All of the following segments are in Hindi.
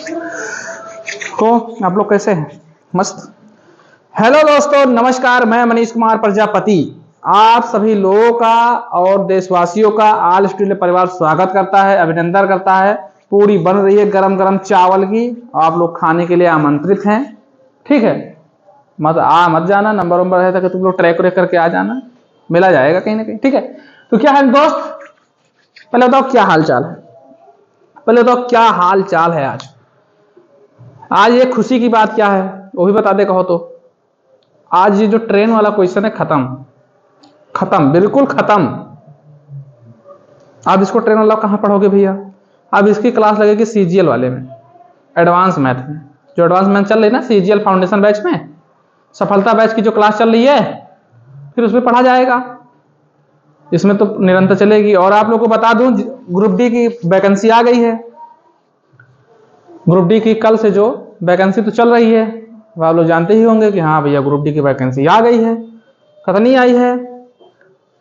तो आप लोग कैसे हैं? मस्त। हेलो दोस्तों, नमस्कार। मैं मनीष कुमार प्रजापति आप सभी लोगों का और देशवासियों का ऑल स्टूडियो परिवार स्वागत करता है, अभिनंदन करता है। पूरी बन रही है गरम गरम चावल की, आप लोग खाने के लिए आमंत्रित हैं। ठीक है, मत जाना, नंबर है कि तुम लोग ट्रैक व्रैक करके आ जाना, मिला जाएगा कहीं ना कहीं। ठीक है, तो क्या है दोस्त, पहले बताओ क्या हाल चाल है। पहले बताओ क्या हाल चाल है। आज ये खुशी की बात क्या है वो भी बता दे कहो तो। आज ये जो ट्रेन वाला क्वेश्चन है खत्म, बिल्कुल खत्म। आप इसको ट्रेन वाला कहां पढ़ोगे भैया? अब इसकी क्लास लगेगी सीजीएल वाले में, एडवांस मैथ में। जो एडवांस मैथ चल रही है ना सीजीएल फाउंडेशन बैच में, सफलता बैच की जो क्लास चल रही है, फिर उसमें पढ़ा जाएगा। इसमें तो निरंतर चलेगी। और आप लोग को बता दूं, ग्रुप डी की वैकेंसी आ गई है। ग्रुप डी की कल से जो वैकेंसी तो चल रही है, वह आप लोग जानते ही होंगे कि हाँ भैया ग्रुप डी की वैकेंसी आ गई है। कितनी आई है?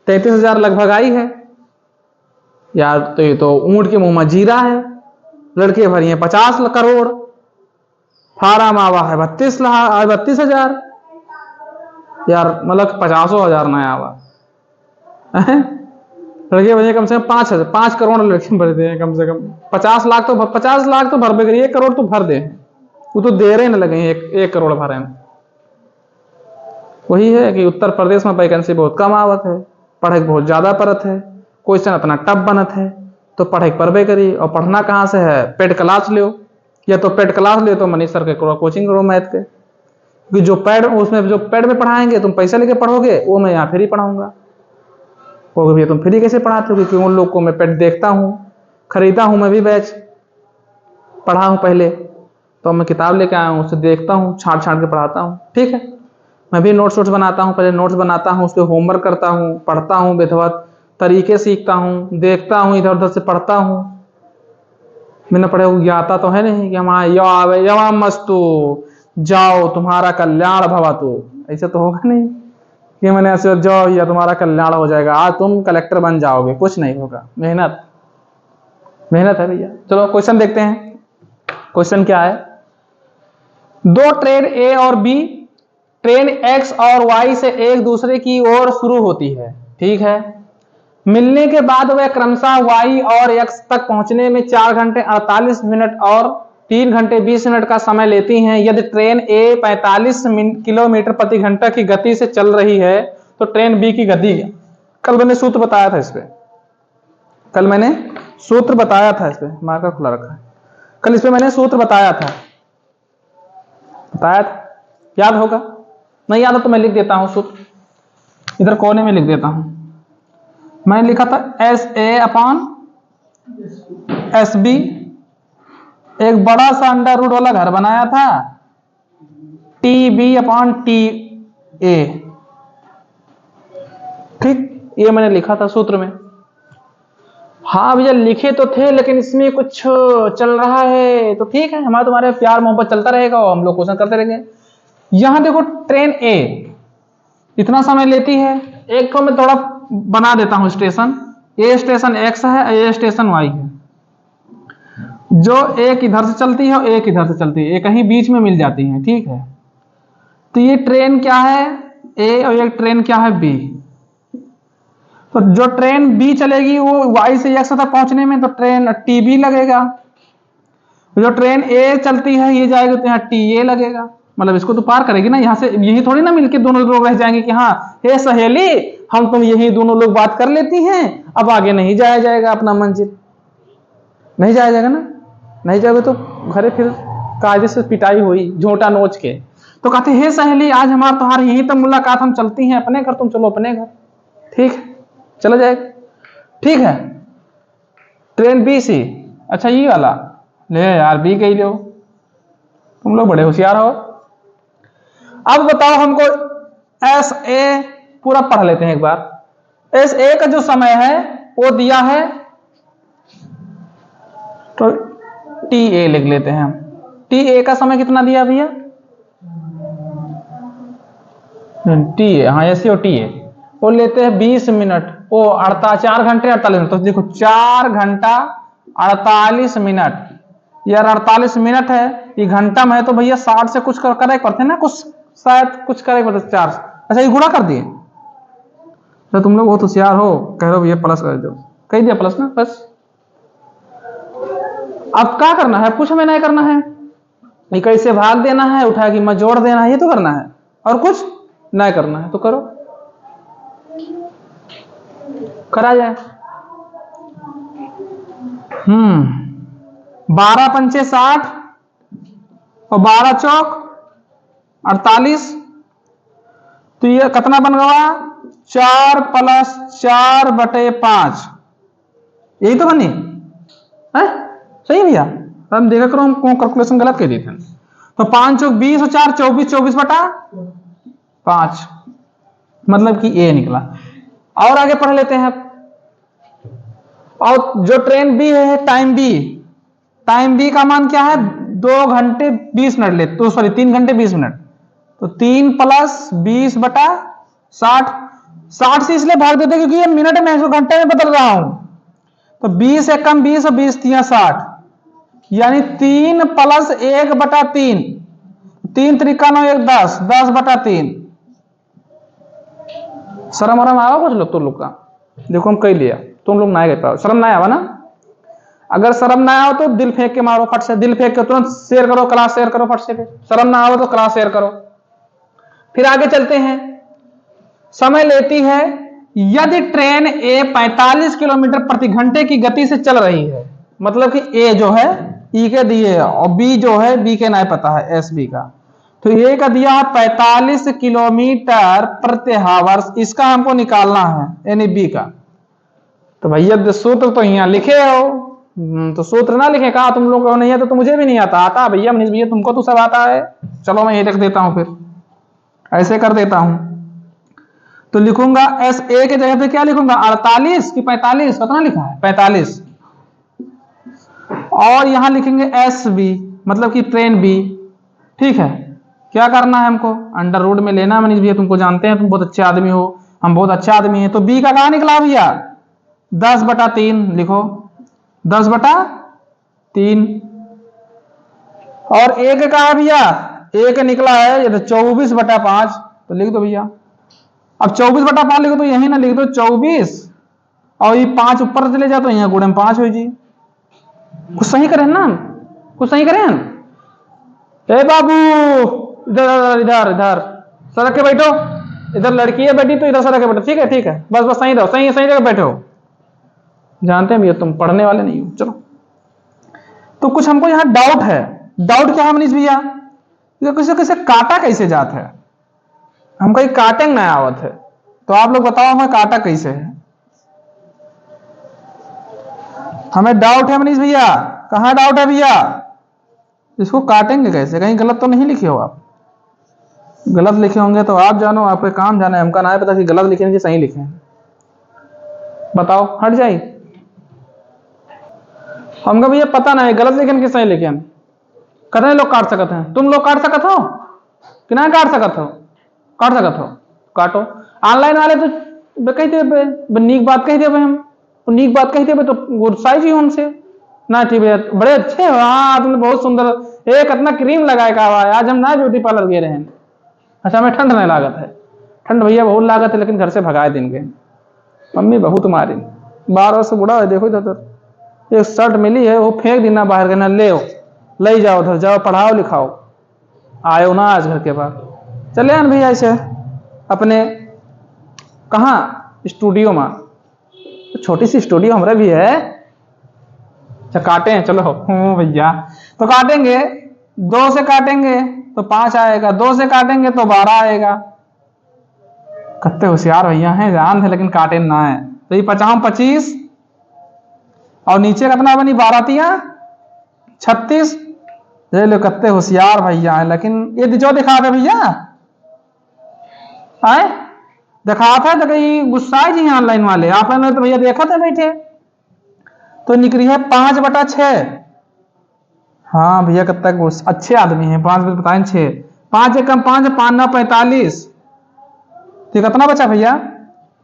33,000 लगभग आई है यार। तो ये तो ऊंट के मुंह में जीरा है। लड़के भरी हैं 50 करोड़, फार्म आवा है 32,000 यार, मतलब 50,000 नया आवा। लड़के भरिए कम से कम 5 करोड़ लड़के भरते हैं कम से कम। 50 लाख तो भर करिए, 1 करोड़ तो भर दे। वो तो दे रहे न लगे 1 करोड़ भरे में। वही है कि उत्तर प्रदेश में वैकेंसी बहुत कम आवत है, पढ़े बहुत ज्यादा परत है, क्वेश्चन इतना टफ बनत है, तो पढ़े पढ़बे करिए। और पढ़ना कहाँ से है? पेड क्लास लो, या तो पेड क्लास ले तो मनीष सर के कोचिंग करो मैथ के। क्योंकि जो पेड में पढ़ाएंगे तुम पैसे लेके पढ़ोगे, वो मैं यहाँ फ्री पढ़ाऊंगा। वो भैया तुम फ्री कैसे पढ़ाते हो? क्योंकि उन लोग को मैं पेड देखता हूँ, खरीदा हूँ, मैं भी बैच पढ़ा हूँ पहले, तो मैं किताब लेके आया हूँ, उसे देखता हूँ, छांट के पढ़ाता हूँ। ठीक है, मैं भी नोट्स बनाता हूँ, पहले नोट्स बनाता हूँ, उस पर होमवर्क करता हूँ, पढ़ता हूँ, विधिवत तरीके सीखता हूँ, देखता हूँ, इधर उधर से पढ़ता हूँ। मैंने पढ़े हुए आता तो है नहीं कि हमारा यवा मस्तु जाओ तुम्हारा कल्याण भवतु, ऐसा तो होगा नहीं कि मैंने ऐसे जाओ या तुम्हारा कल्याण हो जाएगा, आज तुम कलेक्टर बन जाओगे। कुछ नहीं होगा, मेहनत है भैया। चलो क्वेश्चन देखते हैं। क्वेश्चन क्या है? दो ट्रेन ए और बी, ट्रेन एक्स और वाई से एक दूसरे की ओर शुरू होती है। ठीक है, मिलने के बाद वह क्रमशः वाई और एक्स तक पहुंचने में 4 घंटे 48 मिनट और 3 घंटे 20 मिनट का समय लेती हैं। यदि ट्रेन ए 45 किलोमीटर प्रति घंटा की गति से चल रही है तो ट्रेन बी की गति, कल मैंने सूत्र बताया था इस पे, मार्कर खुला रखा है। कल इस पे मैंने सूत्र बताया था, याद होगा? नहीं याद हो तो मैं लिख देता हूं सूत्र, इधर कोने में लिख देता हूं। मैंने लिखा था SA/SB, एक बड़ा सा अंडर रूट वाला घर बनाया था, TB/TA। ठीक, ये मैंने लिखा था सूत्र में। हाँ भैया लिखे तो थे, लेकिन इसमें कुछ चल रहा है तो ठीक है, हमारा तुम्हारे प्यार मोहब्बत चलता रहेगा और हम लोग क्वेश्चन करते रहेंगे। यहां देखो, ट्रेन ए इतना समय लेती है। एक को मैं थोड़ा बना देता हूं स्टेशन। ए स्टेशन एक्स है, ए स्टेशन वाई है। जो एक इधर से चलती है और एक इधर से चलती है, एक कहीं बीच में मिल जाती है। ठीक है, तो ये ट्रेन क्या है? ए, और एक ट्रेन क्या है? बी। तो जो ट्रेन बी चलेगी वो वाई से एक्स तक पहुंचने में तो ट्रेन टीबी लगेगा। जो ट्रेन ए चलती है ये जाएगी तो यहाँ टीए लगेगा। मतलब इसको तो पार करेगी ना, यहाँ से यही थोड़ी ना मिलके दोनों लोग रह जाएंगे कि हाँ हे सहेली हम तुम यही दोनों लोग बात कर लेती हैं, अब आगे नहीं जाया जाएगा अपना मंजिल। नहीं जाया जाएगा ना, नहीं जाओगे तो घरे फिर कायदे से पिटाई हुई झोंटा नोच के। तो कहते हे सहेली आज हमारा तुम्हारी यही तो मुलाकात, हम चलती हैं अपने घर, तुम चलो अपने घर। ठीक है, चला जाएगा। ठीक है, ट्रेन बी सी, अच्छा ये वाला ले यार, बी गई लो, तुम लोग बड़े होशियार हो। अब बताओ हमको SA पूरा पढ़ लेते हैं एक बार। SA का जो समय है वो दिया है, तो TA लिख लेते हैं हम। TA का समय कितना दिया भैया? TA, हाँ SA और TA वो लेते हैं 20 मिनट, वो 4 घंटे 48 मिनट। तो देखो 4 घंटा 48 मिनट यार 48 मिनट है, ये घंटा में है तो भैया 60 से कुछ करे पड़ते ना, कुछ शायद कुछ करे पड़ते 4। अच्छा ये गुणा कर दिए, तो तुम लोग बहुत होशियार हो, कह रहे हो भैया प्लस कर दो, कह दिया प्लस ना बस। अब क्या करना है, कुछ हमें नहीं करना है, ये कैसे भाग देना है, उठा के मैं जोड़ देना है, ये तो करना है, और कुछ नहीं करना है। तो करो, करा जाए। 12 पंचे 60 और 12 चौक 48, तो ये कितना बन गया, 4 + 4/5, यही तो बनी है। सही भैया, हम देखा करो, हम कैलकुलेशन गलत कह दिए थे। तो 5 चौक 20 और 4 24, 24/5, मतलब कि ए निकला। और आगे पढ़ लेते हैं। और जो ट्रेन बी है, टाइम बी का मान क्या है, 2 घंटे 20 मिनट ले, तो सॉरी 3 घंटे 20 मिनट, तो 3 + 20/60। 60 से इसलिए भाग देते क्योंकि ये मिनट में, इसको घंटे में बदल रहा हूं। तो 20 एकम 20 और 20 × 60, यानी 3 + 1/3, 3 × 3 = 9, 1 10, 10/3। शर्म वरम आवा कुछ लोग, तुम लोग का देखो हम कह लिया, तुम लोग ना गए पाओ, शर्म ना आवा ना। अगर शर्म ना आओ तो दिल फेंक के मारो फट से, दिल फेंक के तुरंत शेयर करो, क्लास शेयर करो फट से। शर्म ना आओ तो क्लास शेयर करो। फिर आगे चलते हैं। समय लेती है यदि ट्रेन ए 45 किलोमीटर प्रति घंटे की गति से चल रही है, मतलब कि ए जो है ई के दिए और बी जो है बी के नहीं पता है, एस बी का, तो ए का दिया है 45 किलोमीटर प्रति हावर, इसका हमको निकालना है, यानी बी का। तो भैया सूत्र तो यहाँ लिखे हो, तो सूत्र ना लिखे, कहा तुम लोग को नहीं आता तो मुझे भी नहीं आता भैया, मनीष भैया तुमको तो सब आता है। चलो मैं ये लिख देता हूं, फिर ऐसे कर देता हूं। तो लिखूंगा एस ए के जगह पे क्या लिखूंगा, 48 की 45, कितना लिखा है 45, और यहां लिखेंगे एस बी, मतलब कि ट्रेन बी। ठीक है, क्या करना है हमको, अंडर रूट में लेना है मनीष भैया, तुमको जानते हैं, तुम बहुत अच्छे आदमी हो, हम बहुत अच्छे आदमी हैं। तो बी का कहां निकला भैया, 10/3 लिखो, 10/3। और ए का कहा है भैया, ए का निकला है ये तो 24/5, तो लिख दो भैया। अब 24/5 लिखो तो यही ना लिख दो 24, और ये 5 ऊपर चले जाओ तो यहाँ गुणे में 5 हो जी। कुछ सही करें ना, कुछ सही करें। ए बाबू इधर इधर इधर सड़क के बैठो, इधर लड़की है बैठी तो इधर सड़क के बैठो, ठीक है ठीक है, बस बस सही रहो, सही सही जगह बैठो। जानते हैं भैया तुम पढ़ने वाले नहीं हो। चलो, तो कुछ हमको यहाँ डाउट है। डाउट क्या है मनीष भैया, किसी कैसे काटा कैसे जात है, हम कहीं काटेंगे ना आवत है, तो आप लोग बताओ हमें काटा कैसे है। हमें डाउट है मनीष भैया, कहाँ डाउट है भैया, इसको काटेंगे कैसे, कहीं गलत तो नहीं लिखे हो आप। गलत लिखे होंगे तो आप जानो, आपके काम जाने, हमका ना पता कि गलत लिखे कि सही लिखे। बताओ, हट जाइए। हमका भैया पता नहीं गलत लिखे कि सही लिखे, कितने लोग काट सकते हैं, तुम लोग काट सकते हो कि ना काट सकते हो, काट सकते हो काटो। ऑनलाइन वाले तो कहते नीक बात कहते हम, नीक बात कहते तो गुस्साई जी हमसे ना, ठीक है बड़े अच्छे हो, हाँ तुमने बहुत सुंदर, एक इतना क्रीम लगाए का हुआ है, आज हम ना ब्यूटी पार्लर गए रहे। अच्छा हमें ठंड नहीं लागत है, ठंड भैया बहुत लागत है, लेकिन घर से भगाए देंगे, मम्मी बहू तुम्हारी 12 वर्ष से बुढ़ा है, देखो इधर एक शर्ट मिली है वो फेंक देना बाहर के, ना ले जाओ उधर, जाओ पढ़ाओ लिखाओ, आयो ना आज घर के बाद। चले आन भैया ऐसे अपने कहाँ स्टूडियो में, छोटी सी स्टूडियो हमारा भी है। अच्छा काटे हैं, चलो भैया तो काटेंगे, 2 से काटेंगे तो 5 आएगा, 2 से काटेंगे तो 12 आएगा। कितने होशियार भैया हैं, जान थे लेकिन काटे ना है। तो ये 50 25 और नीचे कितना बनी 12 36। ये लो कितने होशियार भैया हैं, लेकिन ये जो दिखा दे भैया आए दिखा था तो कहीं गुस्सा जी ऑनलाइन वाले, आप तो भैया देखा था बैठे, तो निकली है 5/6। हाँ भैया कितना अच्छे आदमी हैं, 5 बताए 6, 5 एकम 5 5 9 45, तो कितना बचा भैया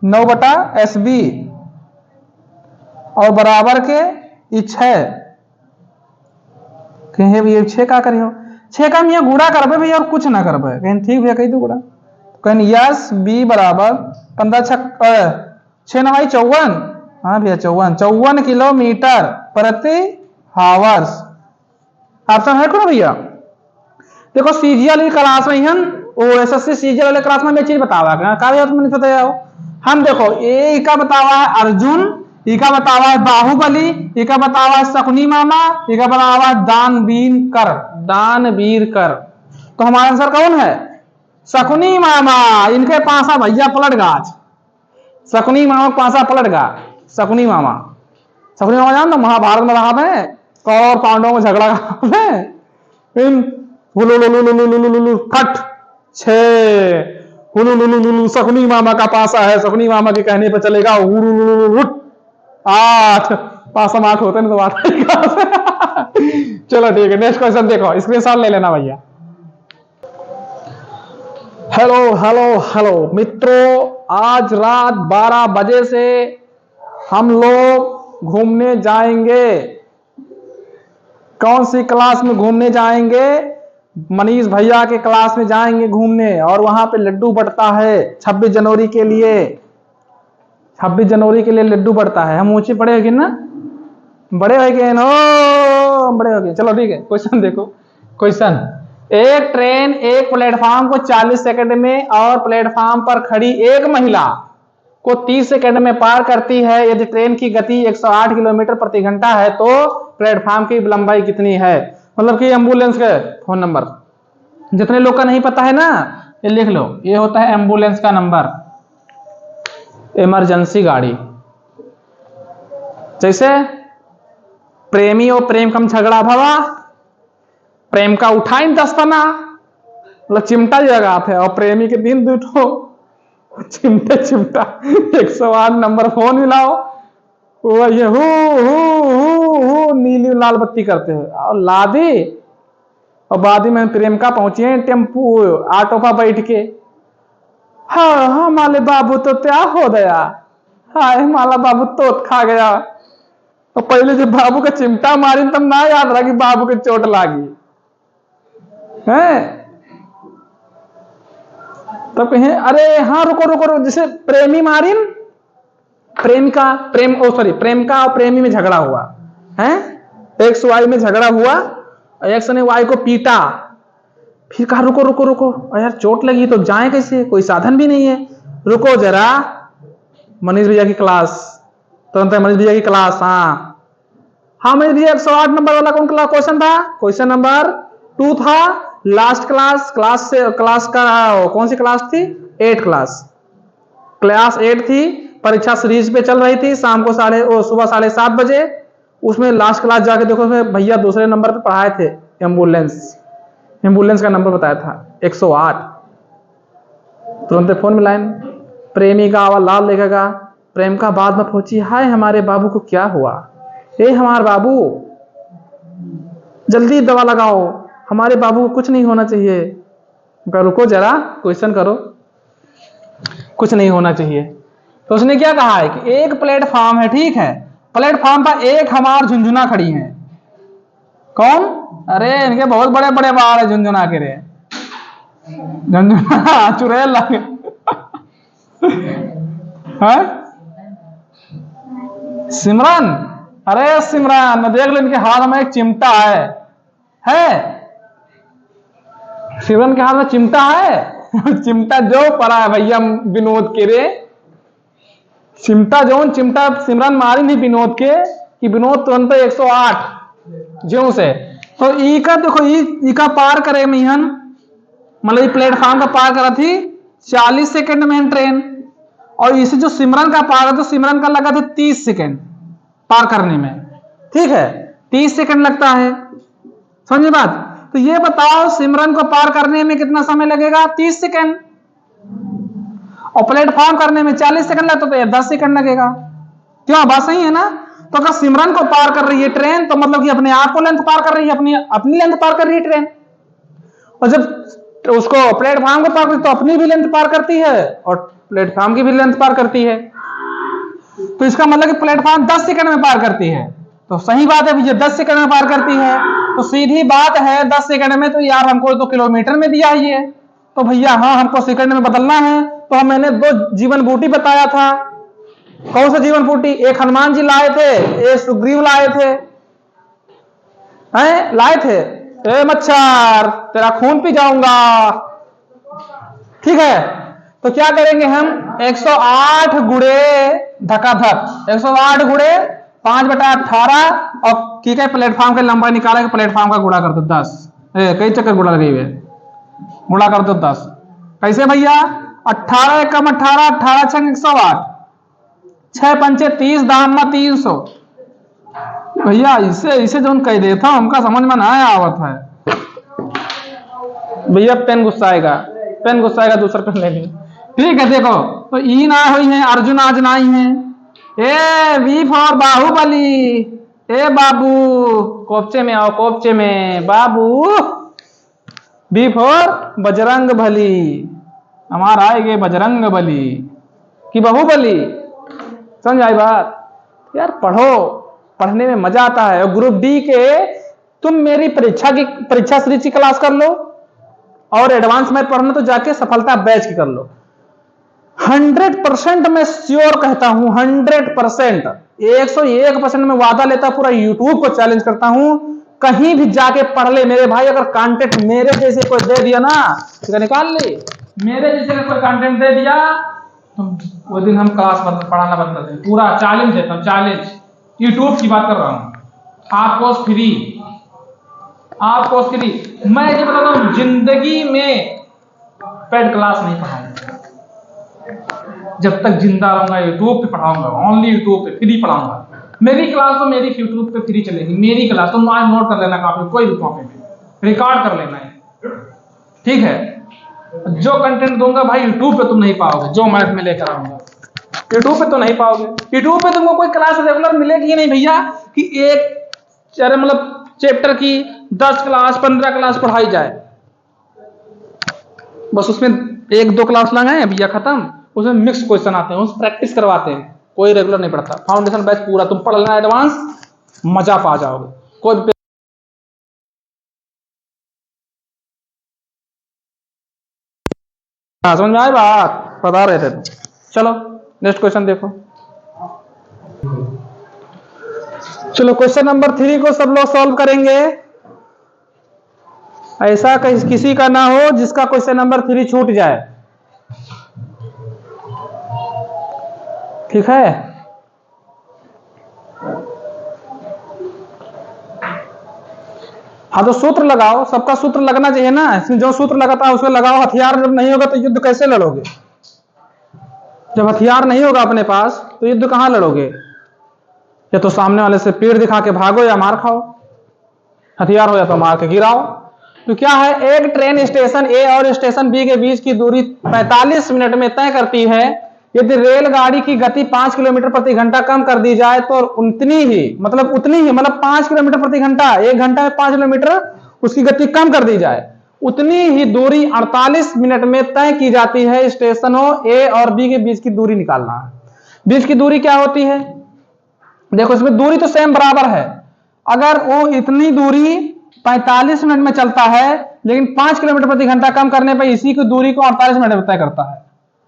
9/SB और बराबर के 6। कहे भैया 6 का करियो, 6 का मियाँ गुड़ा करबे भैया और कुछ ना करबे। कहें ठीक भैया कही दो गुड़ा। कहें यस बी बराबर 15 6 9 54, हाँ भैया 54 किलोमीटर प्रति हावर्स। ऑप्शन है कौन भैया? देखो सीजीएल की क्लास में हम एसएससी सीजीएल वाले क्लास में मैं चीज बतावा का भैया तुमने बताया हो। हम देखो ए का बतावा है अर्जुन, ई का बतावा है बाहुबली, ई का बतावा है शकुनी मामा, ई का बतावा है दानवीर कर। तो हमारा आंसर कौन है? शकुनी मामा। इनके पासा भैया पलट गाछ, शकुनी मामा पासा पलट गा। शकुनी मामा जान तो महाभारत में रहा है, कौरव पांडवों में झगड़ा फट 6 शकुनी मामा का पासा है, शकुनी मामा के कहने पर चलेगा 8 पासा 8 होते ना तो 8 चलो ठीक है, नेक्स्ट क्वेश्चन देखो, स्क्रीनशॉट ले लेना भैया। हेलो हेलो हेलो मित्रों, आज रात 12 बजे से हम लोग घूमने जाएंगे। कौन सी क्लास में घूमने जाएंगे? मनीष भैया के क्लास में जाएंगे घूमने, और वहां पे लड्डू बंटता है 26 जनवरी के लिए। 26 जनवरी के लिए लड्डू बंटता है। हम ऊंचे पड़े होंगे ना, बड़े हो गए ना, बड़े हो गए। चलो ठीक है, क्वेश्चन देखो। क्वेश्चन, एक ट्रेन एक प्लेटफॉर्म को 40 सेकंड में और प्लेटफॉर्म पर खड़ी एक महिला को 30 सेकंड में पार करती है। यदि ट्रेन की गति 108 किलोमीटर प्रति घंटा है तो प्लेटफॉर्म की लंबाई कितनी है? मतलब कि एम्बुलेंस का फोन नंबर, जितने लोग का नहीं पता है ना ये लिख लो, ये होता है एम्बुलेंस का नंबर, इमरजेंसी गाड़ी। जैसे प्रेमी और प्रेम कम झगड़ा भवा, प्रेम का उठाइन 10 पना, मतलब चिमटा जगह है, और प्रेमी के दिन दूठो चिमटे चिमटा 108 नंबर फोन मिलाओ, वो ये हु नीली लाल बत्ती करते हैं और लादी, और बाद में प्रेम का पहुंचे टेम्पू ऑटो पर बैठ के, हाँ हमारे बाबू तो क्या हो गया, हाय हमारा बाबू तो खा गया। और पहले जब बाबू का चिमटा मारी तब ना याद रहा कि बाबू के चोट लागी है, तब कहें अरे हाँ रुको रुको रुको। जैसे प्रेमी मारिन, प्रेमिका प्रेमिका और प्रेमी में झगड़ा हुआ है, एक्स वाई में झगड़ा हुआ, एक्स ने वाई को पीटा, फिर कहा रुको रुको रुको, यार चोट लगी तो जाए कैसे, कोई साधन भी नहीं है, रुको जरा मनीष भैया की क्लास, तुरंत मनीष भैया की क्लास। हाँ मनीष भैया 108 नंबर वाला कौन क्वेश्चन था? क्वेश्चन नंबर 2 था, लास्ट क्लास का कौन सी क्लास थी? 8 क्लास 8 थी। परीक्षा सीरीज पे चल रही थी, शाम को सुबह 7:30 बजे। उसमें लास्ट क्लास जाके देखो, उसमें भैया दूसरे नंबर पे पढ़ाए थे एम्बुलेंस का नंबर बताया था 108। तुरंत फोन मिलाए, प्रेमी का आवाज लाल देखेगा, प्रेम का बाद में पहुंची, हाय हमारे बाबू को क्या हुआ, ए हमारे बाबू जल्दी दवा लगाओ, हमारे बाबू को कुछ नहीं होना चाहिए। रुको जरा क्वेश्चन करो, कुछ नहीं होना चाहिए। तो उसने क्या कहा है कि एक प्लेटफॉर्म है, ठीक है, प्लेटफॉर्म पर एक हमार झुंझुना खड़ी है। कौन? अरे इनके बहुत बड़े बड़े बाल है झुंझुना के रे, झुंझुना चुड़ैल लगे सिमरन, अरे सिमरन मैं देख लो, इनके हाथ में एक चिमटा है सिमरन के हाथ में चिमटा है चिमटा जो पड़ा है भैया विनोद के रे, चिमटा सिमरन मारी नहीं विनोद के, कि विनोद तुरंत 108 ज्यों से। तो ई का देखो, ई का पार करे मिहन, मतलब प्लेटफॉर्म का पार करा थी 40 सेकंड में ट्रेन, और इसे जो सिमरन का पार, तो सिमरन का लगा था 30 सेकंड पार करने में, ठीक है 30 सेकंड लगता है, समझे बात। तो ये बताओ सिमरन को पार करने में कितना समय लगेगा? 30 सेकंड, और प्लेटफॉर्म करने में 40 सेकंड लगता, तो ये 10 सेकंड लगेगा। क्यों, बात सही है ना। तो अगर सिमरन को पार कर रही है ट्रेन, तो मतलब कि अपने आप को लेंथ पार कर रही है, अपनी लेंथ पार कर रही है ट्रेन, और जब उसको प्लेटफॉर्म को पार करती तो अपनी भी लेंथ पार करती है और प्लेटफॉर्म की भी लेंथ पार करती है। तो इसका मतलब कि प्लेटफॉर्म 10 सेकंड में पार करती है, तो सही बात है भैया 10 सेकंड में पार करती है। तो सीधी बात है 10 सेकंड में, तो यार हमको तो किलोमीटर में दिया ही है, तो भैया हाँ हमको सेकंड में बदलना है। तो मैंने 2 जीवन बूटी बताया था। कौन सा जीवन बूटी? एक हनुमान जी लाए थे, एक सुग्रीव लाए थे, हैं लाए थे। ए मच्छर तेरा खून पी जाऊंगा, ठीक है। तो क्या करेंगे हम? 108 गुड़े धकाधक, 108 गुड़े 5/18 और ठीक है प्लेटफॉर्म के लंबाई निकाला, प्लेटफॉर्म का गुणा कर दो 10। कई चक्कर गुणा लगे हुए, गुणा कर दो 10। कैसे भैया? 18 कम 18, 18 छंग 108, 6 पंचे 30, दाम 300। भैया इसे जो कह देता हूं हमका समझ में ना आवत है। भैया पेन गुस्साएगा, पेन गुस्साएगा, दूसरा पेन ले ली। ठीक है देखो, तो ई ना हुई है, अर्जुन आज ना ही है। ए वी फॉर बाहुबली, ए बाबू कोपचे में आओ, कोपचे में बाबू। बी फॉर बजरंग बली, हमारा आएगे बजरंग बली कि बाहुबली। समझ आई बात? यार पढ़ो, पढ़ने में मजा आता है। और ग्रुप डी के तुम मेरी परीक्षा सीरीज की क्लास कर लो, और एडवांस मैथ पढ़ना तो जाके सफलता बैच की कर लो। 100% मैं श्योर कहता हूं, 100%, 101% में वादा लेता, पूरा यूट्यूब को चैलेंज करता हूं, कहीं भी जाके पढ़ ले मेरे भाई। अगर कंटेंट मेरे जैसे कोई दे दिया ना, निकाल ले, मेरे जैसे कोई कंटेंट दे दिया तो वो दिन हम क्लास पढ़ाना बंद कर दें। पूरा चैलेंज देता हूं, चैलेंज। यूट्यूब की बात कर रहा हूं, आपको फ्री, आपको फ्री। मैं ये बताता हूं, जिंदगी में पेड क्लास नहीं पढ़ाऊंगा, जब तक जिंदा रहूंगा यूट्यूब पे पढ़ाऊंगा, ओनली यूट्यूब पे फ्री पढ़ाऊंगा। मेरी क्लास तो मेरी यूट्यूब पे फ्री चलेगी, मेरी क्लास। तुम आज नोट कर लेना कॉपी, कोई भी कॉपी में रिकॉर्ड कर लेना है, ठीक है। जो कंटेंट दूंगा भाई यूट्यूब पे तुम नहीं पाओगे, जो मैथ में लेकर आऊंगा यूट्यूब पे तो नहीं पाओगे। यूट्यूब पे तुमको कोई क्लास रेगुलर मिलेगी ही नहीं भैया, कि एक मतलब चैप्टर की 10 क्लास 15 क्लास पढ़ाई जाए, बस उसमें 1-2 क्लास लगाए भैया खत्म। उसमें मिक्स क्वेश्चन आते हैं, उसमें प्रैक्टिस करवाते हैं, कोई रेगुलर नहीं पढ़ता। फाउंडेशन बैच पूरा तुम पढ़ लेना एडवांस, मजा पा जाओगे। कोई समझ में आए बात? बता रहे थे तुम। चलो नेक्स्ट क्वेश्चन देखो। चलो क्वेश्चन नंबर 3 को सब लोग सॉल्व करेंगे। ऐसा किसी का ना हो जिसका क्वेश्चन नंबर 3 छूट जाए, ठीक है। हाँ तो सूत्र लगाओ, सबका सूत्र लगना चाहिए ना। जो सूत्र लगाता है उसको लगाओ। हथियार जब नहीं होगा तो युद्ध कैसे लड़ोगे? जब हथियार नहीं होगा अपने पास तो युद्ध कहां लड़ोगे? या तो सामने वाले से पीठ दिखा के भागो या मार खाओ। हथियार हो या तो मार के गिराओ। तो क्या है, एक ट्रेन स्टेशन ए और स्टेशन बी के बीच की दूरी 45 मिनट में तय करती है। यदि रेलगाड़ी की गति 5 किलोमीटर प्रति घंटा कम कर दी जाए तो उतनी ही मतलब 5 किलोमीटर प्रति घंटा, 1 घंटा में 5 किलोमीटर उसकी गति कम कर दी जाए, उतनी ही दूरी 48 मिनट में तय की जाती है। स्टेशनों ए और बी के बीच की दूरी निकालना है। बीच की दूरी क्या होती है? देखो इसमें दूरी तो सेम बराबर है। अगर वो इतनी दूरी 45 मिनट में चलता है, लेकिन 5 किलोमीटर प्रति घंटा कम करने पर इसी की दूरी को 48 मिनट में तय करता है,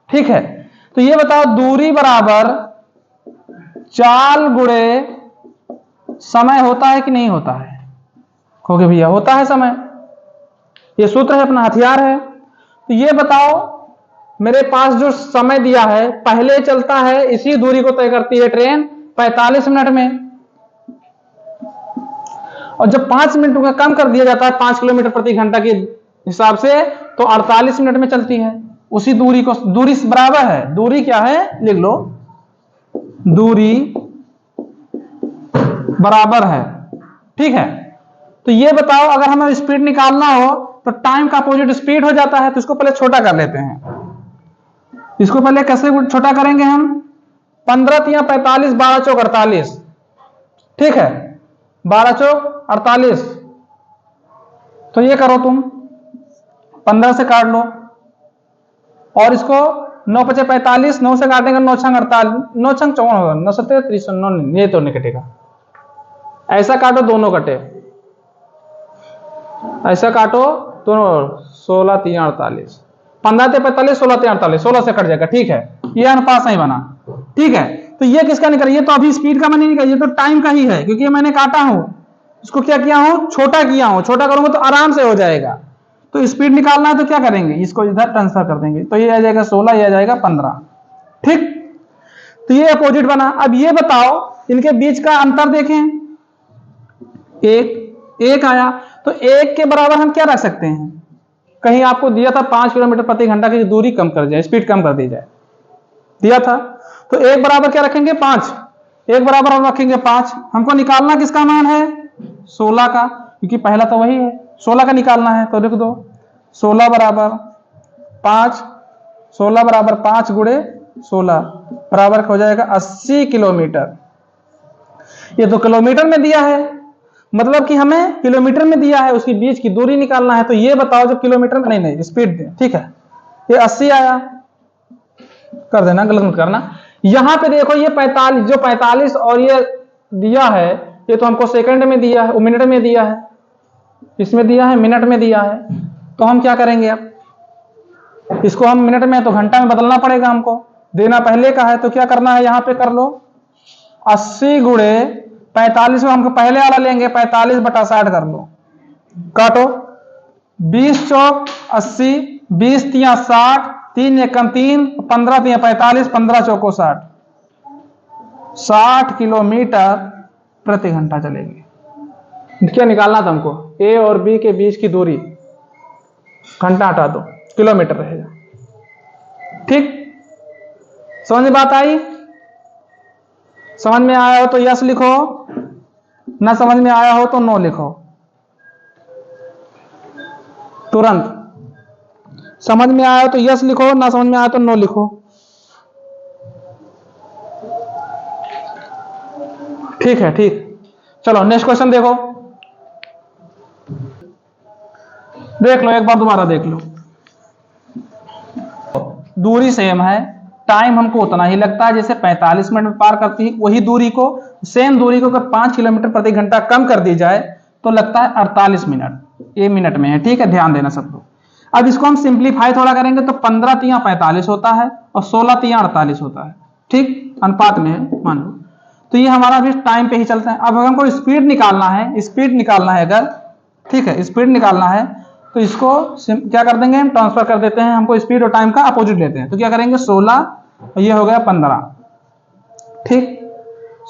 ठीक है। तो ये बताओ, दूरी बराबर चाल गुणे समय होता है कि नहीं होता है? कहोगे भैया होता है समय, ये सूत्र है अपना, हथियार है। तो ये बताओ, मेरे पास जो समय दिया है, पहले चलता है, इसी दूरी को तय करती है ट्रेन 45 मिनट में, और जब 5 मिनट का कम कर दिया जाता है 5 किलोमीटर प्रति घंटा के हिसाब से, तो 48 मिनट में चलती है। उसी दूरी को, दूरी बराबर है, दूरी क्या है लिख लो, दूरी बराबर है, ठीक है। तो ये बताओ, अगर हमें स्पीड निकालना हो तो टाइम का अपोजिट स्पीड हो जाता है, तो इसको पहले छोटा कर लेते हैं। इसको पहले कैसे छोटा करेंगे हम? 15 या 45, 12 चौक 48, ठीक है, 12 चौक 48। तो ये करो तुम, 15 से काट लो, और इसको 9 × 5 = 45, 9 से काटेंगे 9 × 48, 9 × 54 होगा, 9 × 7 = 30, ये तो नहीं कटेगा। ऐसा काटो, दोनों कटे, ऐसा काटो तो 16 3 48, 15 से 45, 16 से 48, 16 से कट जाएगा। ठीक है, ये अनुपात सही बना। ठीक है, तो ये किसका निकल, ये तो अभी स्पीड का मैंने निकाला, ये तो टाइम का ही है, क्योंकि मैंने काटा हूं, इसको क्या किया हूं, छोटा किया हूं। छोटा करूंगा तो आराम से हो जाएगा। तो स्पीड निकालना है तो क्या करेंगे, इसको इधर ट्रांसफर कर देंगे, तो ये आ जाएगा 16, ये आ जाएगा 15। ठीक, तो ये अपोजिट बना। अब ये बताओ इनके बीच का अंतर देखें, एक आया, तो एक के बराबर हम क्या रख सकते हैं, कहीं आपको दिया था 5 किलोमीटर प्रति घंटा की दूरी कम कर जाए, स्पीड कम कर दी जाए, दिया था, तो एक बराबर क्या रखेंगे, 5। एक बराबर हम रखेंगे 5। हमको निकालना किसका मान है, 16 का, क्योंकि पहला तो वही है, 16 का निकालना है। तो लिख दो 16 बराबर 5, 16 बराबर 5 गुणे 16 बराबर हो जाएगा 80 किलोमीटर। ये तो किलोमीटर में दिया है, मतलब कि हमें किलोमीटर में दिया है, उसकी बीच की दूरी निकालना है। तो ये बताओ जो किलोमीटर में, नहीं स्पीड दे, ठीक है, ये 80 आया, कर देना, गलत मत करना। यहां पे देखो ये 45, जो 45 और ये दिया है, ये तो हमको सेकंड में दिया है, मिनट में दिया है, इसमें दिया है मिनट में दिया है। तो हम क्या करेंगे, अब इसको हम मिनट में तो घंटा में बदलना पड़ेगा, हमको देना पहले का है, तो क्या करना है, यहां पे कर लो 80 गुणे 45 में हमको पहले वाला लेंगे, 45 बटा 60 कर लो, काटो 20 चौक 80, 20 तिया 60, 3 एकम 3, 15 तिया 45, 15 चौको 60, 60 किलोमीटर प्रति घंटा चलेगी। क्या निकालना था हमको, ए और बी के बीच की दूरी, घंटा हटा दो, किलोमीटर रहेगा। ठीक, समझ में बात आई, समझ में आया हो तो यस लिखो, ना समझ में आया हो तो नो लिखो, तुरंत। समझ में आया हो तो यस लिखो, ना समझ में आया तो नो लिखो। ठीक है, ठीक, चलो नेक्स्ट क्वेश्चन देखो, देख लो एक बार दोबारा देख लो। दूरी सेम है, टाइम हमको उतना ही लगता है, जैसे 45 मिनट में पार करती है, वही दूरी को, सेम दूरी को अगर 5 किलोमीटर प्रति घंटा कम कर दी जाए तो लगता है 48 मिनट। ये मिनट में है, ठीक है, ध्यान देना सब लोग। अब इसको हम सिंप्लीफाई थोड़ा करेंगे तो 15 तिया 45 होता है और 16 तिया 48 होता है। ठीक, अनुपात में है मान लो। तो ये हमारा भी टाइम पे ही चलता है। अब अगर हमको स्पीड निकालना है, स्पीड निकालना है अगर, ठीक है, स्पीड निकालना है तो इसको क्या कर देंगे, हम ट्रांसफर कर देते हैं, हमको स्पीड और टाइम का अपोजिट लेते हैं। तो क्या करेंगे 16 और ये हो गया 15, ठीक,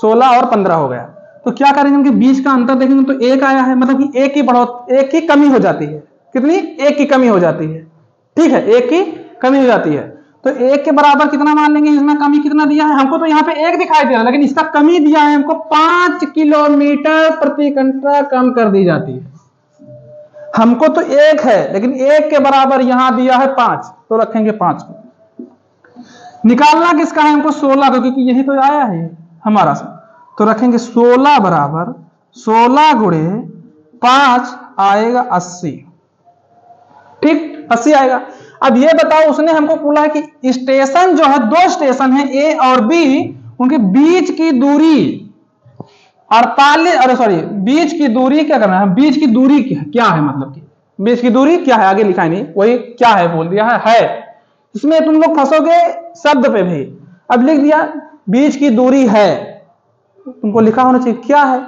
16 और 15 हो गया। तो क्या करेंगे, उनके बीच का अंतर देखेंगे तो एक आया है, मतलब कि एक की कमी हो जाती है। कितनी, एक की कमी हो जाती है। ठीक है, एक की कमी हो जाती है। तो एक के बराबर कितना मान लेंगे, इसमें कमी कितना दिया है हमको, तो यहाँ पे एक दिखाई दे रहा है, लेकिन इसका कमी दिया है हमको 5 किलोमीटर प्रति घंटा कम कर दी जाती है। हमको तो एक है, लेकिन एक के बराबर यहां दिया है 5, तो रखेंगे 5 को। निकालना किसका है हमको, 16 को, क्योंकि यही तो आया है हमारा सा। तो रखेंगे 16 बराबर 16 गुणे 5 आएगा 80। ठीक, 80 आएगा। अब ये बताओ, उसने हमको बोला है कि स्टेशन जो है, 2 स्टेशन है ए और बी, उनके बीच की दूरी 48, अरे सॉरी, बीच की दूरी क्या करना है, बीच की दूरी क्या है, मतलब कि बीच की दूरी क्या है, आगे लिखा नहीं, वही क्या है बोल दिया है। इसमें तुम लोग फंसोगे शब्द पे भी। अब लिख दिया बीच की दूरी है, तुमको लिखा होना चाहिए क्या है,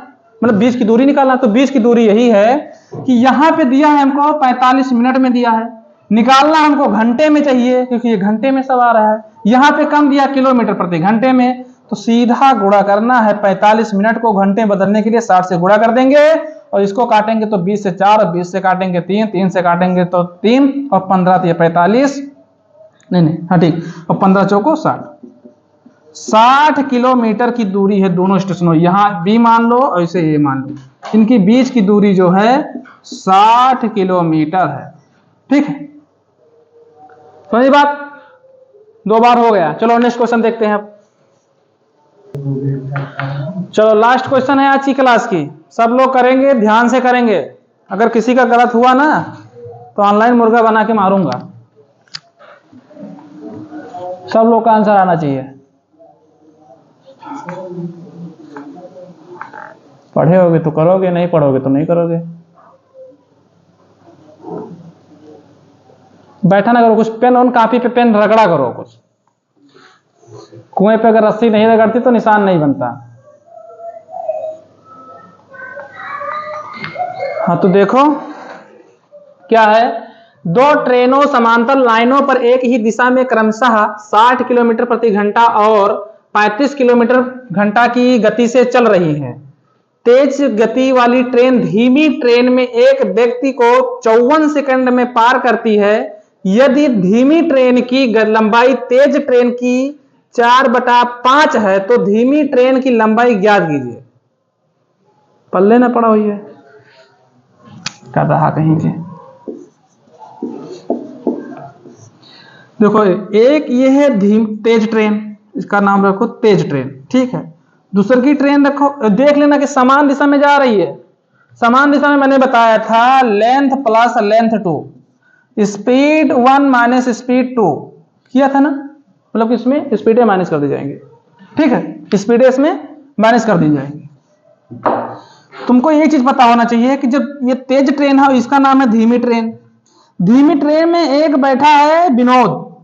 मतलब बीच की दूरी निकालना। तो बीच की दूरी यही है कि यहां पे दिया है हमको 45 मिनट में दिया है, निकालना हमको घंटे में चाहिए, क्योंकि ये घंटे में सब आ रहा है। यहां पे कम दिया किलोमीटर प्रति घंटे में, तो सीधा गुणा करना है 45 मिनट को घंटे बदलने के लिए 60 से गुणा कर देंगे, और इसको काटेंगे तो 20 से 4, और 20 से काटेंगे 3, 3 से काटेंगे तो 3, और 15 तो 45, नहीं हाँ ठीक, और 15 चौको 60। 60 किलोमीटर की दूरी है दोनों स्टेशनों, यहां बी मान लो और इसे ए मान लो, इनकी बीच की दूरी जो है 60 किलोमीटर है। ठीक है, समझी बात, 2 बार हो गया। चलो नेक्स्ट क्वेश्चन देखते हैं अब। चलो लास्ट क्वेश्चन है आज की क्लास की, सब लोग करेंगे, ध्यान से करेंगे। अगर किसी का गलत हुआ ना तो ऑनलाइन मुर्गा बना के मारूंगा। सब लोग का आंसर आना चाहिए। पढ़े होगे तो करोगे, नहीं पढ़ोगे तो नहीं करोगे। बैठा ना करो, कुछ पेन ऑन कापी पे पेन रगड़ा करो कुछ। कुएं पे अगर रस्सी नहीं रगड़ती तो निशान नहीं बनता। हाँ तो देखो क्या है, दो ट्रेनों समांतर लाइनों पर एक ही दिशा में क्रमशः 60 किलोमीटर प्रति घंटा और 35 किलोमीटर घंटा की गति से चल रही हैं। तेज गति वाली ट्रेन धीमी ट्रेन में एक व्यक्ति को 54 सेकंड में पार करती है। यदि धीमी ट्रेन की लंबाई तेज ट्रेन की 4/5 है तो धीमी ट्रेन की लंबाई ज्ञात कीजिए। पल्ले ना पड़ा हुई है कर रहा कहीं के। देखो एक ये है तेज ट्रेन, इसका नाम रखो तेज ट्रेन, ठीक है। दूसरी की ट्रेन रखो, देख लेना कि समान दिशा में जा रही है। समान दिशा में मैंने बताया था length plus length 2, speed 1 minus speed 2 किया था ना, मतलब कि इसमें स्पीडें माइनस कर दी जाएंगी, ठीक है, स्पीडें इसमें माइनस कर दी जाएंगी। तुमको एक चीज पता होना चाहिए कि जब ये तेज ट्रेन है इसका नाम है धीमी ट्रेन। धीमी ट्रेन में एक बैठा है विनोद,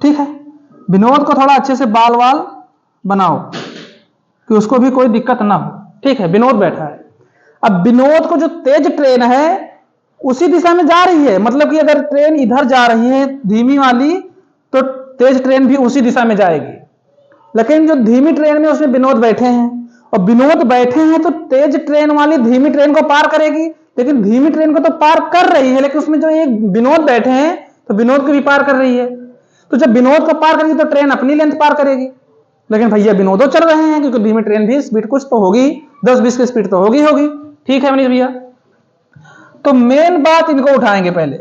ठीक है। विनोद को थोड़ा अच्छे से बाल वाल बनाओ कि उसको भी कोई दिक्कत ना हो, ठीक है। विनोद बैठा है। अब विनोद को जो तेज ट्रेन है उसी दिशा में जा रही है, मतलब कि अगर ट्रेन इधर जा रही है धीमी वाली तो तेज ट्रेन भी उसी दिशा में जाएगी। लेकिन जो धीमी ट्रेन में उसमें विनोद बैठे हैं और विनोद बैठे हैं तो तेज ट्रेन वाली धीमी ट्रेन को पार करेगी, लेकिन धीमी ट्रेन को तो पार कर रही है, लेकिन उसमें जो एक विनोद बैठे हैं तो विनोद को भी पार कर रही है। तो जब विनोद को पार करेगी तो ट्रेन अपनी लेंथ पार करेगी। लेकिन भैया विनोदो चल रहे हैं क्योंकि धीमी ट्रेन भी स्पीड कुछ तो होगी, 10-20 की स्पीड तो होगी, ठीक है मनीष भैया। तो मेन बात इनको उठाएंगे पहले,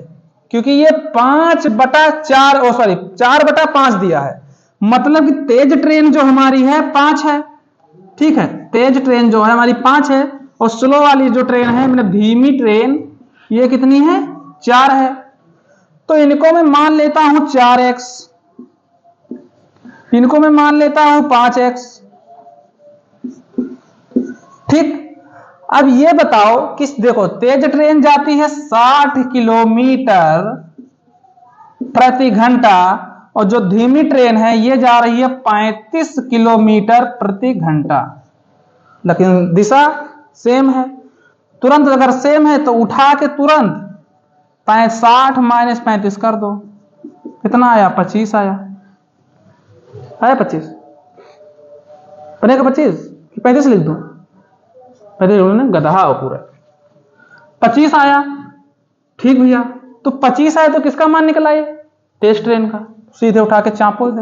क्योंकि ये 4/5 दिया है, मतलब कि तेज ट्रेन जो हमारी है 5 है, ठीक है। तेज ट्रेन जो है हमारी 5 है और स्लो वाली जो ट्रेन है मतलब धीमी ट्रेन ये कितनी है 4 है। तो इनको मैं मान लेता हूं 4x, इनको मैं मान लेता हूं 5x, ठीक। अब ये बताओ कि देखो तेज ट्रेन जाती है 60 किलोमीटर प्रति घंटा और जो धीमी ट्रेन है ये जा रही है 35 किलोमीटर प्रति घंटा, लेकिन दिशा सेम है। तुरंत अगर सेम है तो उठा के तुरंत 60 माइनस 35 कर दो, कितना आया 25 आया 25 बनेगा 25 कि 35 लिख दो, पहले ना गधा हो पूरा। 25 आया, ठीक भैया। तो 25 आया तो किसका मान निकला ये तेज ट्रेन का, सीधे उठा के चापो दे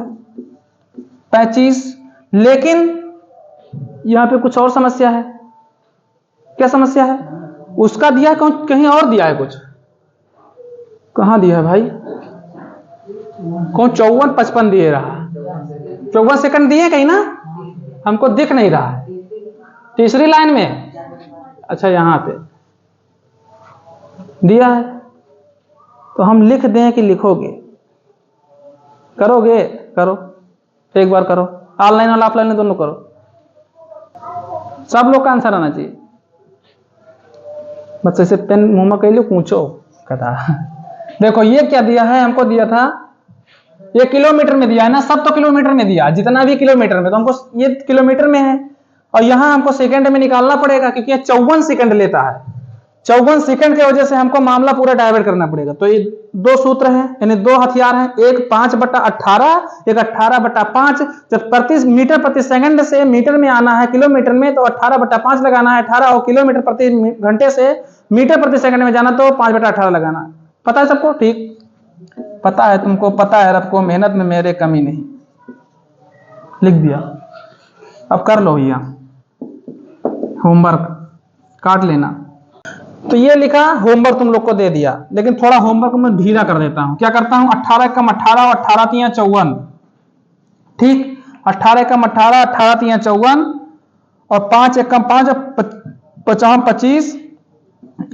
25। लेकिन यहां पे कुछ और समस्या है। क्या समस्या है? उसका दिया कहीं और दिया है कुछ, कहां दिया है भाई? कौन 54-55 दिए रहा, 54 सेकंड दिए कहीं ना, हमको दिख नहीं रहा है तीसरी लाइन में। अच्छा यहां पे दिया है तो हम लिख दें कि लिखोगे, करोगे करो, एक बार करो, ऑनलाइन और ऑफलाइन दोनों करो, सब लोग का आंसर आना चाहिए। बस ऐसे पेन मुंह में कह लो पूछो कथा। देखो ये क्या दिया है, हमको दिया था ये किलोमीटर में दिया है ना, सब तो किलोमीटर में दिया, जितना भी किलोमीटर में, तो हमको ये किलोमीटर में है और यहां हमको सेकंड में निकालना पड़ेगा क्योंकि ये 54 सेकंड लेता है। 54 सेकंड की वजह से हमको मामला पूरा डाइवर्ट करना पड़ेगा। तो ये दो सूत्र हैं, यानी दो हथियार हैं, एक 5/18, एक 18/5। जब प्रति मीटर प्रति सेकंड से मीटर में आना है किलोमीटर में तो 18/5 लगाना है, 18 और किलोमीटर प्रति घंटे से मीटर प्रति सेकंड में जाना तो 5/18 लगाना है। पता है सबको? ठीक पता है, तुमको पता है, रब को मेहनत में मेरे कमी नहीं। लिख दिया, अब कर लो भैया होमवर्क, काट लेना। तो ये लिखा होमवर्क तुम लोग को दे दिया, लेकिन थोड़ा होमवर्क मैं ढीला कर देता हूं। क्या करता हूं, 18 कम 18 और 18 3 54, ठीक। 18 कम 18, 18 3 54 और 5 1 कम 5 55 25,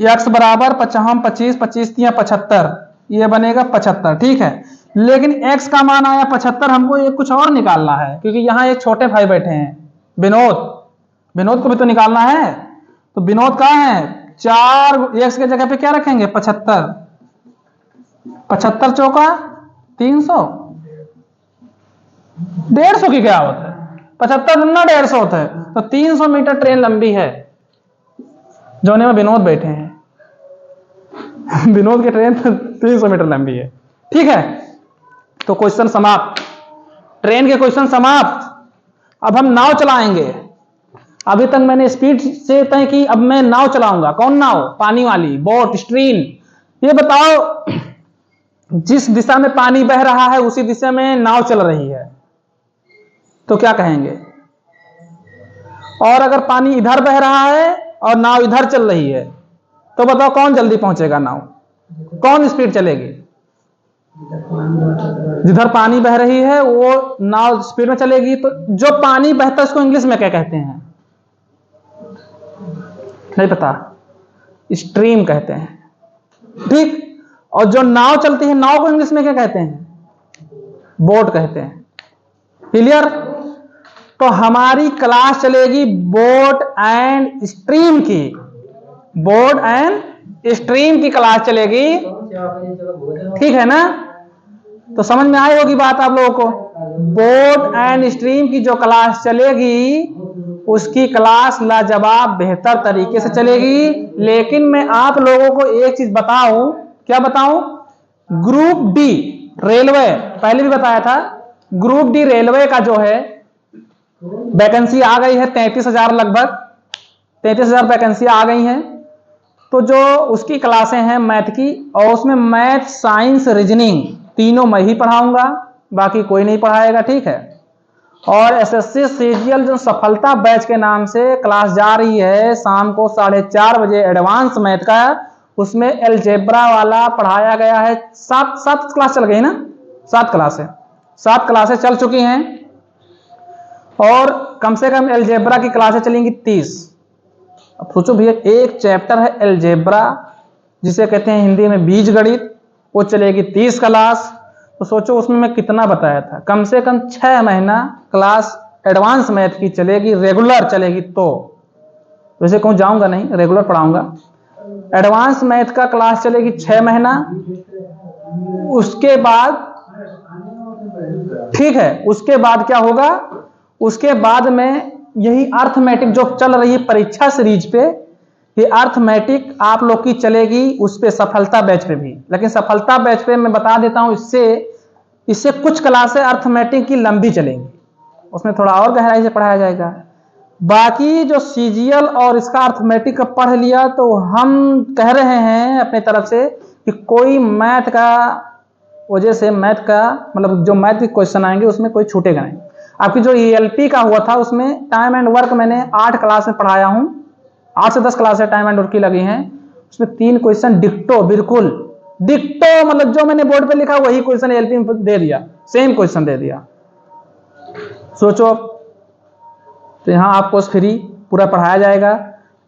x बराबर 55 25 25 3 75, ये बनेगा 75, ठीक है। लेकिन x का मान आया 75, हमको एक कुछ और निकालना है क्योंकि यहाँ एक छोटे भाई बैठे हैं विनोद, विनोद को भी तो निकालना है। तो विनोद कहाँ है, 4 x के जगह पे क्या रखेंगे 75, 75 चौका 300, 150 की क्या होता है, 75 दुना 150 होता है, तो 300 मीटर ट्रेन लंबी है। जोने में विनोद बैठे हैं विनोद की ट्रेन 300 मीटर लंबी है। ठीक है, तो क्वेश्चन समाप्त, ट्रेन के क्वेश्चन समाप्त। अब हम नाव चलाएंगे। अभी तक मैंने स्पीड से तय की, अब मैं नाव चलाऊंगा। कौन नाव? पानी वाली, बोट, स्ट्रीम। ये बताओ, जिस दिशा में पानी बह रहा है उसी दिशा में नाव चल रही है, तो क्या कहेंगे? और अगर पानी इधर बह रहा है और नाव इधर चल रही है, तो बताओ कौन जल्दी पहुंचेगा? नाव कौन स्पीड चलेगी? जिधर पानी बह रही है वो नाव स्पीड में चलेगी। तो जो पानी बहता है उसको इंग्लिश में क्या कहते हैं? नहीं पता, स्ट्रीम कहते हैं। ठीक, और जो नाव चलती है, नाव को इंग्लिश में क्या कहते हैं? बोट कहते हैं। क्लियर? तो हमारी क्लास चलेगी बोट एंड स्ट्रीम की, बोट एंड स्ट्रीम की क्लास चलेगी। ठीक है ना? तो समझ में आई होगी बात आप लोगों को। बोट एंड स्ट्रीम की जो क्लास चलेगी उसकी क्लास लाजवाब बेहतर तरीके से चलेगी। लेकिन मैं आप लोगों को एक चीज बताऊं। क्या बताऊं? ग्रुप डी रेलवे, पहले भी बताया था, ग्रुप डी रेलवे का जो है वैकेंसी आ गई है 33,000, लगभग 33,000 वैकेंसी आ गई हैं। तो जो उसकी क्लासें हैं मैथ की, और उसमें मैथ, साइंस, रीजनिंग तीनों मैं ही पढ़ाऊंगा, बाकी कोई नहीं पढ़ाएगा। ठीक है? और एसएससी सीजीएल जो सफलता बैच के नाम से क्लास जा रही है शाम को 4:30 बजे, एडवांस मैथ का, उसमें अलजेब्रा वाला पढ़ाया गया है। 7 क्लास चल गई ना? 7 क्लासें चल चुकी हैं, और कम से कम अलजेब्रा की क्लासें चलेंगी 30। अब सोचो भैया, एक चैप्टर है अलजेब्रा, जिसे कहते हैं हिंदी में बीजगणित, वो चलेगी 30 क्लास। तो सोचो उसमें मैं कितना बताया था। कम से कम 6 महीना क्लास एडवांस मैथ की चलेगी, रेगुलर चलेगी। तो वैसे कहूँ जाऊंगा नहीं, रेगुलर पढ़ाऊंगा। एडवांस मैथ का क्लास चलेगी 6 महीना। उसके बाद, ठीक है, उसके बाद क्या होगा? उसके बाद में यही अर्थमेटिक जो चल रही है परीक्षा सीरीज पे, ये अर्थमेटिक आप लोग की चलेगी उस पे, सफलता बैच पे भी। लेकिन सफलता बैच पे मैं बता देता हूं, इससे कुछ क्लासें अर्थमेटिक की लंबी चलेंगी, उसमें थोड़ा और गहराई से पढ़ाया जाएगा। बाकी जो सीजीएल और इसका अर्थमेटिक का पढ़ लिया, तो हम कह रहे हैं अपने तरफ से कि कोई मैथ का वजह से, मैथ का मतलब जो मैथ के क्वेश्चन आएंगे उसमें कोई छूटेगा नहीं। आपकी जो ईएलपी का हुआ था उसमें टाइम एंड वर्क मैंने 8 क्लास में पढ़ाया हूं, 8 से 10 क्लासें टाइम एंड वर्क की लगी हैं। उसमें 3 क्वेश्चन डिक्टो, बिल्कुल डिक्टो, मतलब जो मैंने बोर्ड पे लिखा वही क्वेश्चन एलपी में दे दिया, सेम क्वेश्चन दे दिया। सोचो, तो यहाँ आपको फ्री पूरा पढ़ाया जाएगा।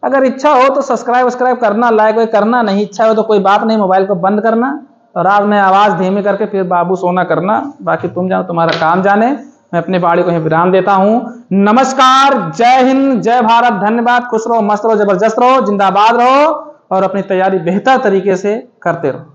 अगर इच्छा हो तो सब्सक्राइब करना, लाइक करना, नहीं इच्छा हो तो कोई बात नहीं, मोबाइल को बंद करना और रात में आवाज धीमी करके फिर बाबू सोना करना। बाकी तुम जानो, तुम्हारा काम जाने। मैं अपनी बाड़ी को विराम देता हूं। नमस्कार, जय हिंद, जय भारत, धन्यवाद। खुश रहो, मस्त रहो, जबरदस्त रहो, जिंदाबाद रहो, और अपनी तैयारी बेहतर तरीके से करते रहो।